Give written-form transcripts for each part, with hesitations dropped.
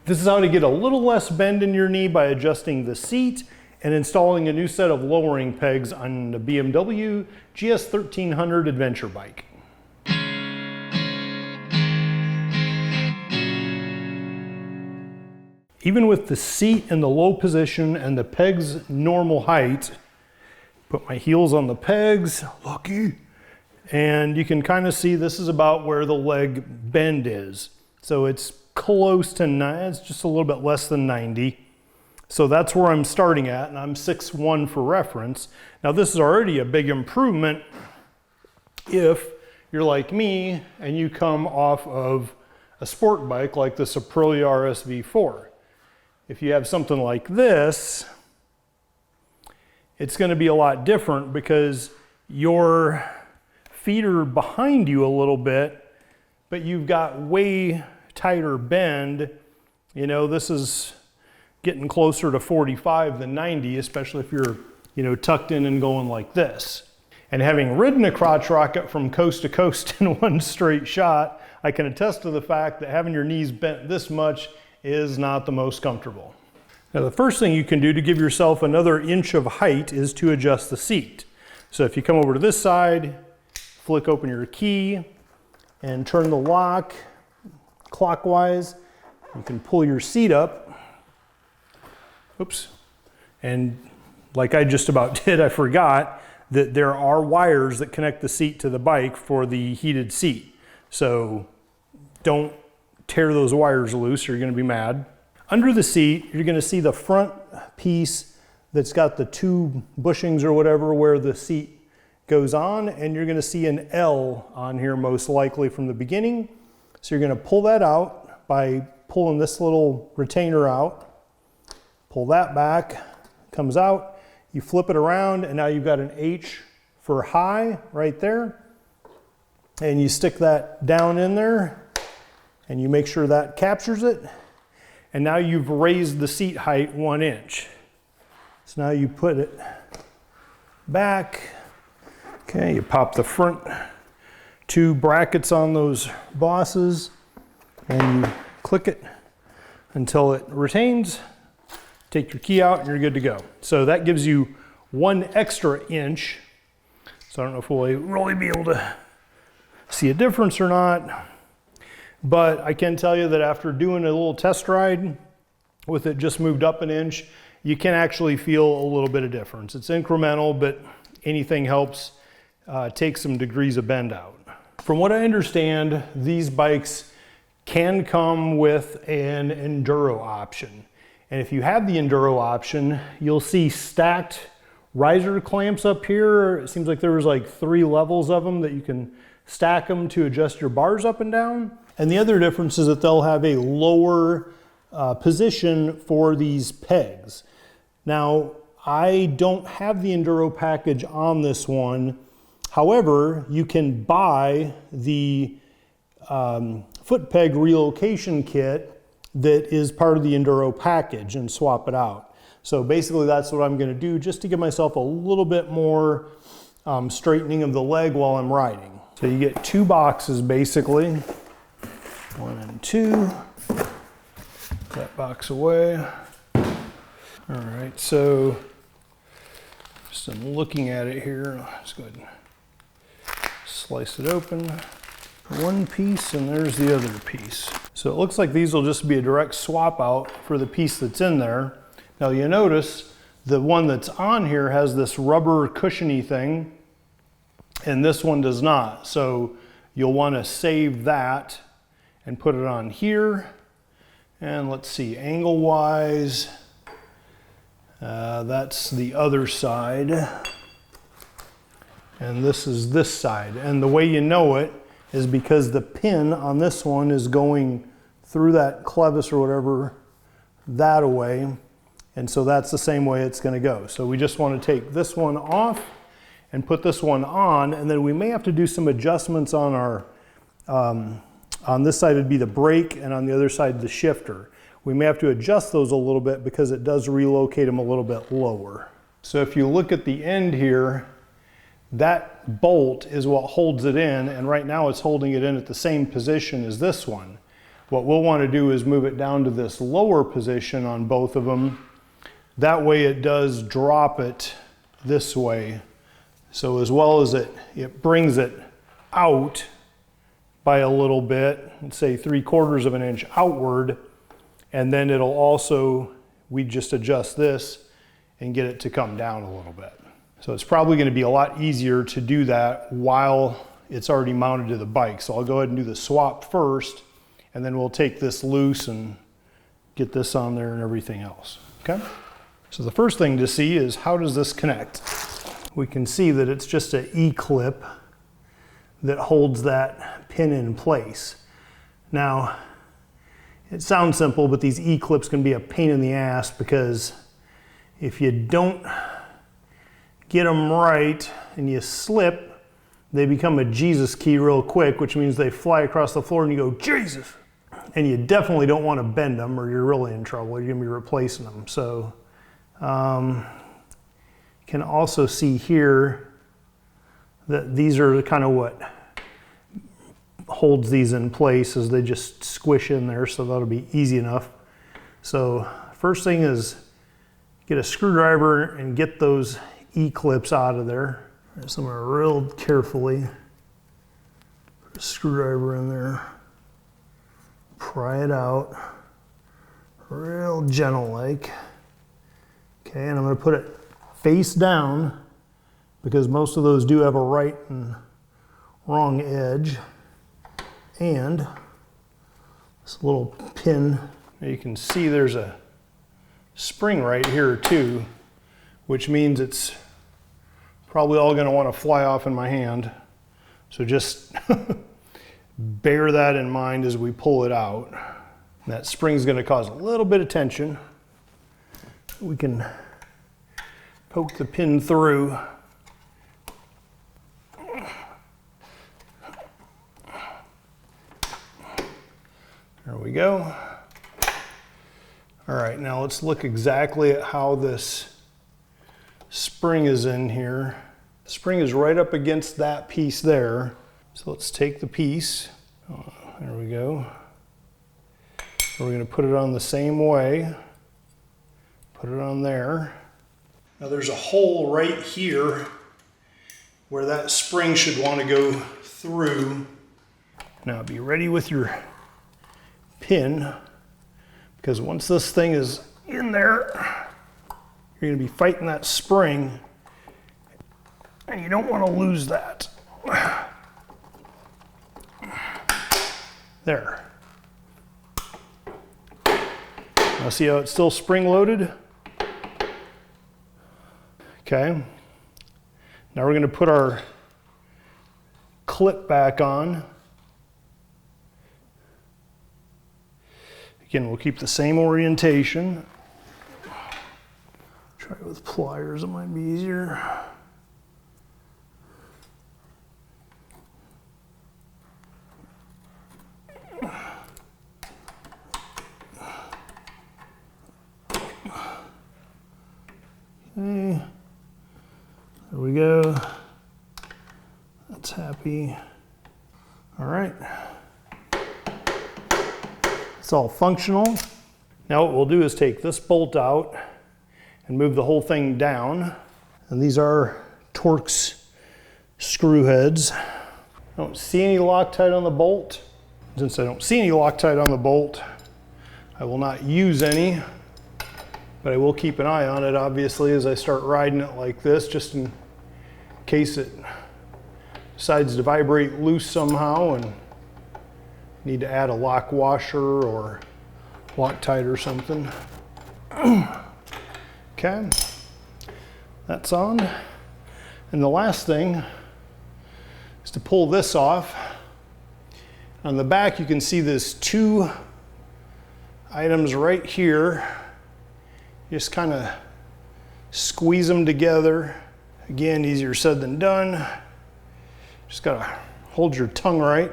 This is how to get a little less bend in your knee by adjusting the seat and installing a new set of lowering pegs on the BMW GS1300 adventure bike. Even with the seat in the low position and the pegs normal height, put my heels on the pegs, lucky, and you can kind of see this is about where the leg bend is. So it's close to 9, it's just a little bit less than 90. So that's where I'm starting at, and I'm 6'1" for reference. Now this is already a big improvement if you're like me and you come off of a sport bike like this Aprilia RSV4. If you have something like this, it's going to be a lot different because your feet are behind you a little bit, but you've got way tighter bend. You know, this is getting closer to 45 than 90, especially if you're, you know, tucked in and going like this. And having ridden a crotch rocket from coast to coast in one straight shot, I can attest to the fact that having your knees bent this much is not the most comfortable. Now the first thing you can do to give yourself another inch of height is to adjust the seat. So if you come over to this side, flick open your key and turn the lock clockwise, you can pull your seat up. Oops. And like I just about did, I forgot that there are wires that connect the seat to the bike for the heated seat. So don't tear those wires loose or you're going to be mad. Under the seat, you're going to see the front piece that's got the two bushings or whatever where the seat goes on, and you're going to see an L on here most likely from the beginning. So you're going to pull that out by pulling this little retainer out. Pull that back, comes out, you flip it around, and now you've got an H for high right there. And you stick that down in there, and you make sure that captures it. And now you've raised the seat height 1 inch. So now you put it back. Okay, you pop the front 2 brackets on those bosses and you click it until it retains. Take your key out and you're good to go. So that gives you 1 extra inch. So I don't know if we'll really be able to see a difference or not. But I can tell you that after doing a little test ride with it just moved up 1 inch, you can actually feel a little bit of difference. It's incremental, but anything helps take some degrees of bend out. From what I understand, these bikes can come with an enduro option. And if you have the enduro option, you'll see stacked riser clamps up here. It seems like there was like 3 levels of them that you can stack them to adjust your bars up and down. And the other difference is that they'll have a lower position for these pegs. Now, I don't have the enduro package on this one. However, you can buy the foot peg relocation kit that is part of the enduro package and swap it out. So basically that's what I'm going to do just to give myself a little bit more straightening of the leg while I'm riding. So you get 2 boxes basically. 1 and 2. Put that box away. All right, so just I'm looking at it here. Let's go ahead and slice it open. 1 piece, and there's the other piece. So it looks like these will just be a direct swap out for the piece that's in there. Now you notice the one that's on here has this rubber cushiony thing, and this one does not. So you'll want to save that and put it on here. And let's see, angle wise, that's the other side. And this is this side. And the way you know it is because the pin on this one is going through that clevis or whatever that away. And so that's the same way it's gonna go. So we just want to take this one off and put this one on, and then we may have to do some adjustments on our on this side it'd be the brake, and on the other side the shifter. We may have to adjust those a little bit because it does relocate them a little bit lower. So if you look at the end here, that bolt is what holds it in, and right now it's holding it in at the same position as this one. What we'll want to do is move it down to this lower position on both of them. That way it does drop it this way. So as well as it brings it out by a little bit, say 3/4 of an inch outward, and then it'll also, we just adjust this and get it to come down a little bit. So it's probably going to be a lot easier to do that while it's already mounted to the bike. So I'll go ahead and do the swap first, and then we'll take this loose and get this on there and everything else, okay? So the first thing to see is, how does this connect? We can see that it's just an E-clip that holds that pin in place. Now, it sounds simple, but these E-clips can be a pain in the ass, because if you don't get them right and you slip, they become a Jesus key real quick, which means they fly across the floor and you go, Jesus! And you definitely don't want to bend them, or you're really in trouble. You're going to be replacing them. So you can also see here that these are kind of what holds these in place, as they just squish in there, so that'll be easy enough. So first thing is get a screwdriver and get those E-clips out of there. So I'm going to real carefully put a screwdriver in there, pry it out, real gentle like. Okay, and I'm going to put it face down, because most of those do have a right and wrong edge. And this little pin, you can see there's a spring right here too, which means it's probably all going to want to fly off in my hand. So just bear that in mind as we pull it out. And that spring's going to cause a little bit of tension. We can poke the pin through. There we go. All right, now let's look exactly at how this spring is in here. The spring is right up against that piece there. So let's take the piece. There we go. We're going to put it on the same way. Put it on there. Now there's a hole right here where that spring should want to go through. Now be ready with your pin, because once this thing is in there, you're going to be fighting that spring, and you don't want to lose that. There. Now see how it's still spring loaded? Okay. Now we're going to put our clip back on. Again, we'll keep the same orientation. Try it with pliers, it might be easier. Okay, there we go. That's happy. All right. It's all functional. Now what we'll do is take this bolt out and move the whole thing down. And these are Torx screw heads. I don't see any Loctite on the bolt. Since I don't see any Loctite on the bolt, I will not use any, but I will keep an eye on it, obviously, as I start riding it like this, just in case it decides to vibrate loose somehow and need to add a lock washer or Loctite or something. Okay, that's on. And the last thing is to pull this off. On the back, you can see there's two items right here. Just kind of squeeze them together. Again, easier said than done. Just gotta hold your tongue right,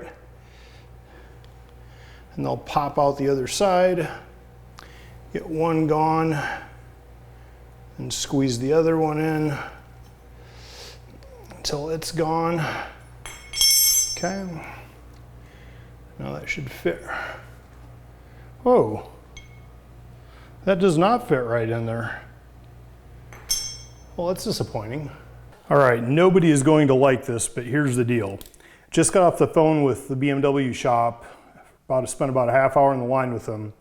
and they'll pop out the other side. Get one gone and squeeze the other one in until it's gone. Okay, now that should fit Whoa, that does not fit right in there. Well, that's disappointing. All right, nobody is going to like this, but here's the deal. Just got off the phone with the BMW shop, spent about a half hour in the line with them.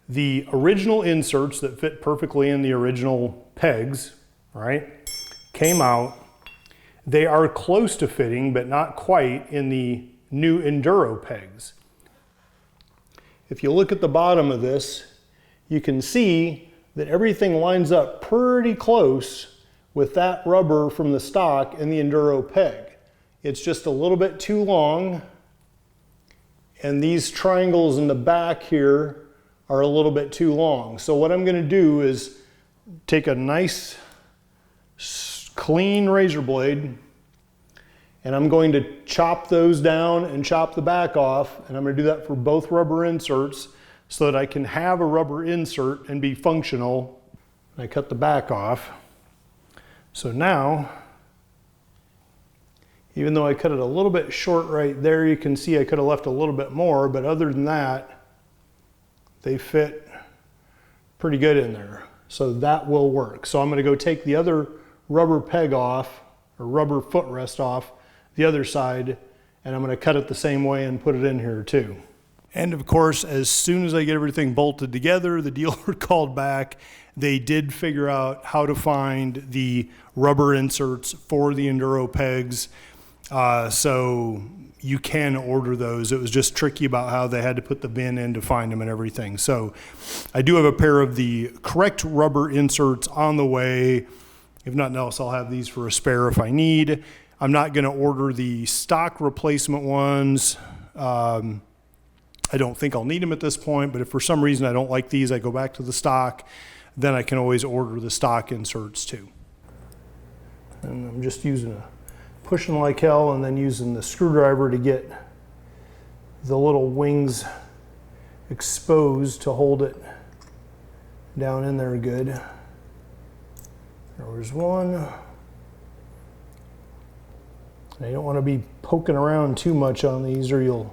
The original inserts that fit perfectly in the original pegs, right, came out. They are close to fitting, but not quite in the new enduro pegs. If you look at the bottom of this, you can see that everything lines up pretty close with that rubber from the stock and the enduro peg. It's just a little bit too long, and these triangles in the back here are a little bit too long. So what I'm going to do is take a nice clean razor blade, and I'm going to chop those down and chop the back off, and I'm going to do that for both rubber inserts so that I can have a rubber insert and be functional. I cut the back off. So now, even though I cut it a little bit short right there, you can see I could have left a little bit more, but other than that, they fit pretty good in there. So that will work. So I'm going to go take the other rubber peg off, or rubber footrest off the other side, and I'm going to cut it the same way and put it in here too. And of course, as soon as I get everything bolted together, the dealer called back. They did figure out how to find the rubber inserts for the enduro pegs. So you can order those. It was just tricky about how they had to put the bin in to find them and everything. So I do have a pair of the correct rubber inserts on the way. If nothing else, I'll have these for a spare if I need. I'm not going to order the stock replacement ones. I don't think I'll need them at this point, but if for some reason I don't like these, I go back to the stock, then I can always order the stock inserts too. And I'm just pushing like hell and then using the screwdriver to get the little wings exposed to hold it down in there good. There's one. And you don't want to be poking around too much on these or you'll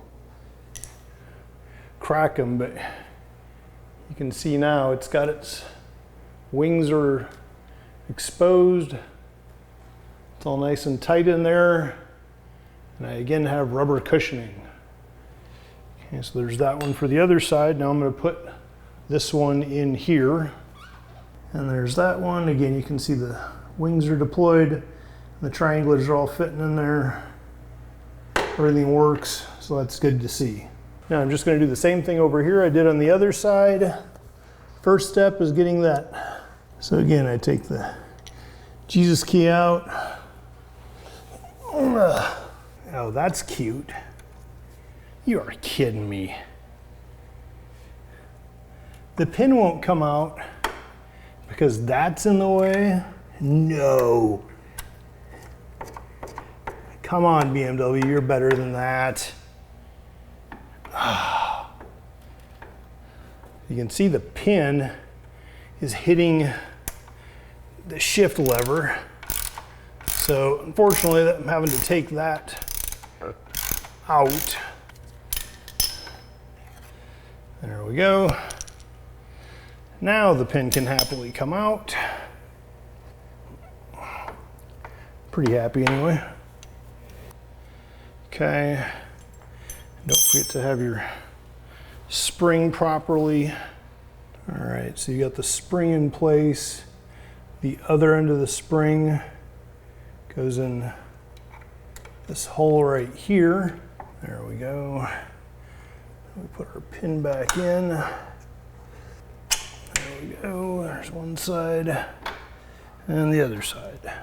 crack them, but you can see now it's got its wings are exposed. It's all nice and tight in there. And I again have rubber cushioning. Okay, so there's that one for the other side. Now I'm going to put this one in here. And there's that one. Again, you can see the wings are deployed. And the triangulars are all fitting in there. Everything works, so that's good to see. Now I'm just going to do the same thing over here I did on the other side. First step is getting that. So again, I take the Jesus key out. Oh, that's cute. You are kidding me. The pin won't come out because that's in the way? No. Come on, BMW, you're better than that. You can see the pin is hitting the shift lever. So unfortunately, I'm having to take that out. There we go. Now the pin can happily come out. Pretty happy anyway. Okay. Don't forget to have your spring properly. All right, so you got the spring in place. The other end of the spring goes in this hole right here. There we go. We put our pin back in. There we go. There's one side and the other side.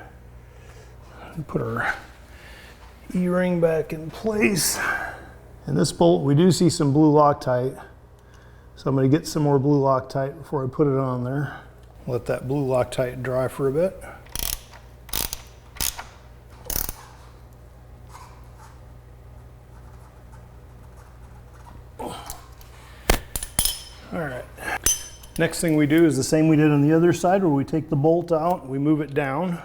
And put our E-ring back in place. In this bolt, we do see some blue Loctite. So I'm going to get some more blue Loctite before I put it on there. Let that blue Loctite dry for a bit. All right. Next thing we do is the same we did on the other side, where we take the bolt out, we move it down,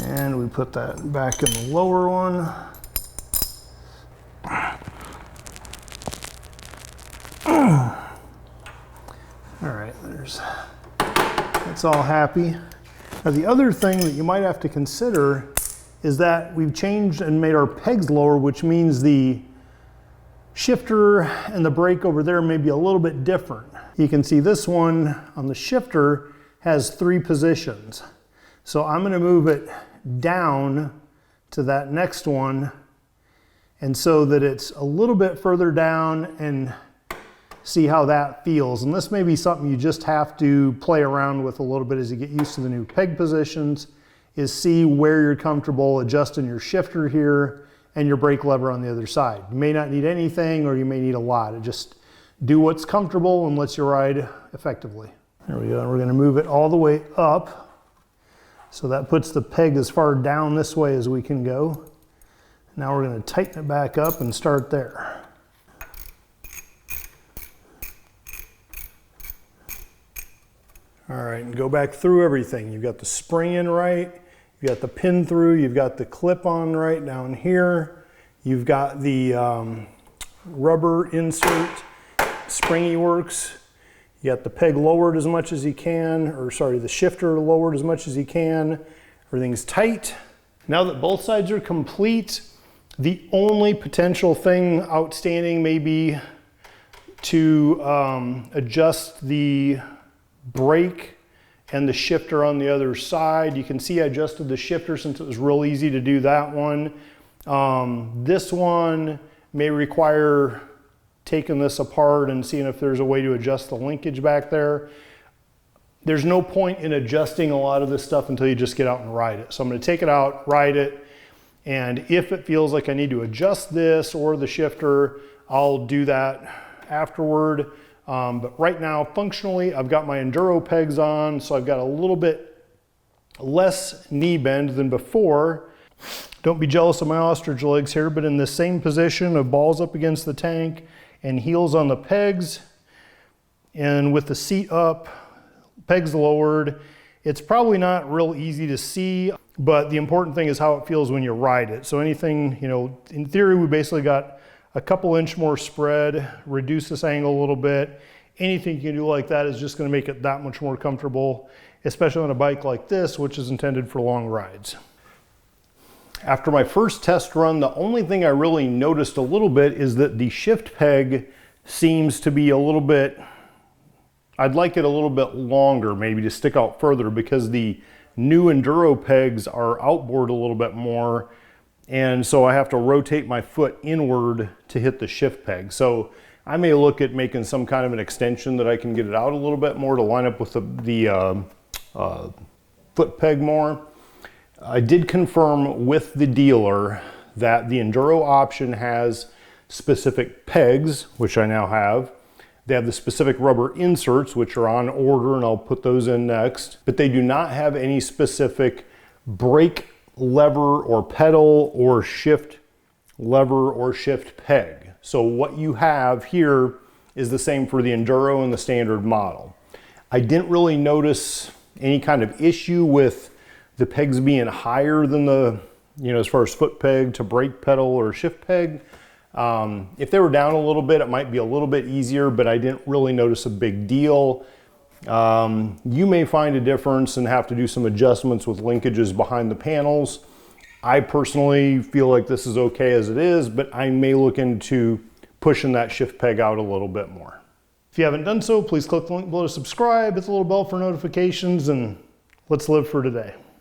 and we put that back in the lower one. All right, that's all happy. Now the other thing that you might have to consider is that we've changed and made our pegs lower, which means the shifter and the brake over there may be a little bit different. You can see this one on the shifter has 3 positions. So I'm going to move it down to that next one, and so that it's a little bit further down, and see how that feels. And this may be something you just have to play around with a little bit as you get used to the new peg positions, is see where you're comfortable adjusting your shifter here and your brake lever on the other side. You may not need anything, or you may need a lot. Just do what's comfortable and lets you ride effectively. There we go. We're going to move it all the way up. So that puts the peg as far down this way as we can go. Now we're going to tighten it back up and start there. All right, and go back through everything. You've got the spring in right, you've got the pin through, you've got the clip on right down here, you've got the rubber insert, springy works, you got the peg lowered as much as you can, or sorry, the shifter lowered as much as you can. Everything's tight. Now that both sides are complete, the only potential thing outstanding may be to adjust the brake and the shifter on the other side. You can see I adjusted the shifter since it was real easy to do that one. This one may require taking this apart and seeing if there's a way to adjust the linkage back there. There's no point in adjusting a lot of this stuff until you just get out and ride it. So I'm going to take it out, ride it, and if it feels like I need to adjust this or the shifter, I'll do that afterward. But right now, functionally, I've got my enduro pegs on, so I've got a little bit less knee bend than before. Don't be jealous of my ostrich legs here, but in the same position of balls up against the tank and heels on the pegs, and with the seat up, pegs lowered. It's probably not real easy to see, but the important thing is how it feels when you ride it. So anything, you know, in theory, we basically got a couple inch more spread, reduce this angle a little bit. Anything you can do like that is just going to make it that much more comfortable, especially on a bike like this, which is intended for long rides. After my first test run, the only thing I really noticed a little bit is that the shift peg seems to be a little bit, I'd like it a little bit longer, maybe to stick out further, because the new enduro pegs are outboard a little bit more. And so I have to rotate my foot inward to hit the shift peg. So I may look at making some kind of an extension that I can get it out a little bit more to line up with the foot peg more. I did confirm with the dealer that the enduro option has specific pegs, which I now have. They have the specific rubber inserts, which are on order, and I'll put those in next. But they do not have any specific brake lever or pedal or shift lever or shift peg. So what you have here is the same for the enduro and the standard model. I didn't really notice any kind of issue with the pegs being higher than the, you know, as far as foot peg to brake pedal or shift peg. If they were down a little bit, it might be a little bit easier, but I didn't really notice a big deal. You may find a difference and have to do some adjustments with linkages behind the panels. I personally feel like this is okay as it is, but I may look into pushing that shift peg out a little bit more. If you haven't done so, please click the link below to subscribe, hit the little bell for notifications, and let's live for today.